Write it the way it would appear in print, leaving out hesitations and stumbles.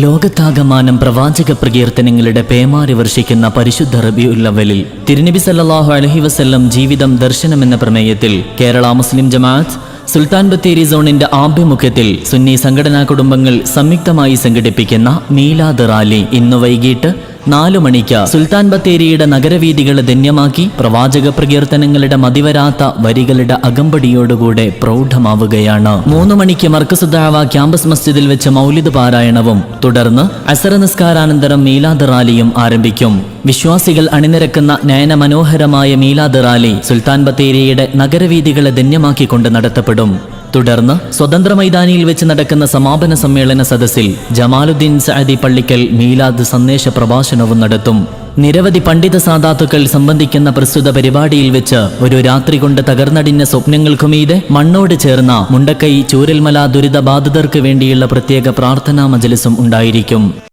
ലോകത്താകമാനം പ്രവാചക പ്രകീർത്തനങ്ങളുടെ പേമാരി വർഷിക്കുന്ന പരിശുദ്ധ റബീഉൽ അവ്വലിൽ തിരുനബി സല്ലല്ലാഹു അലൈഹി വസല്ലം ജീവിതം ദർശനമെന്ന പ്രമേയത്തിൽ കേരള മുസ്ലിം ജമാഅത്ത് സുൽത്താൻ ബത്തേരി സോണിന്റെ ആഭിമുഖ്യത്തിൽ സുന്നി സംഘടനാ കുടുംബങ്ങൾ സംയുക്തമായി സംഘടിപ്പിക്കുന്ന മീലാദ് റാലി ഇന്ന് വൈകിട്ട് 4 മണിക്ക് സുൽത്താൻ ബത്തേരിയുടെ നഗരവീഥികൾ ധന്യമാക്കി പ്രവാചക പ്രകീർത്തനങ്ങളുടെ മതിവരാത്ത വരികളുടെ അകമ്പടിയോടുകൂടെ പ്രൗഢമാവുകയാണ്. 3 മണിക്ക് മർക്കസ് ദഅവ ക്യാമ്പസ് മസ്ജിദിൽ വെച്ച് മൗലിദ് പാരായണവും തുടർന്ന് അസർ നിസ്കാരാനന്തരം മീലാദ് റാലിയും ആരംഭിക്കും. വിശ്വാസികൾ അണിനിരക്കുന്ന നയനമനോഹരമായ മീലാദ് റാലി സുൽത്താൻ ബത്തേരിയുടെ നഗരവീഥികളെ ധന്യമാക്കിക്കൊണ്ട് നടത്തപ്പെടും. തുടർന്ന് സ്വതന്ത്ര മൈതാനിയിൽ വെച്ച് നടക്കുന്ന സമാപന സമ്മേളന സദസ്സിൽ ജമാലുദ്ദീൻ സഅദി പള്ളിക്കൽ മീലാദ് സന്ദേശ പ്രഭാഷണവും നടത്തും. നിരവധി പണ്ഡിത സാദാത്തുക്കൾ സംബന്ധിക്കുന്ന പ്രസ്തുത പരിപാടിയിൽ വെച്ച് ഒരു രാത്രി കൊണ്ട് തകർന്നടിഞ്ഞ സ്വപ്നങ്ങൾക്കുമീതെ മണ്ണോട് ചേർന്ന മുണ്ടക്കൈ ചൂരൽമല ദുരിതബാധിതർക്ക് വേണ്ടിയുള്ള പ്രത്യേക പ്രാർത്ഥനാ മജ്‌ലിസും ഉണ്ടായിരിക്കും.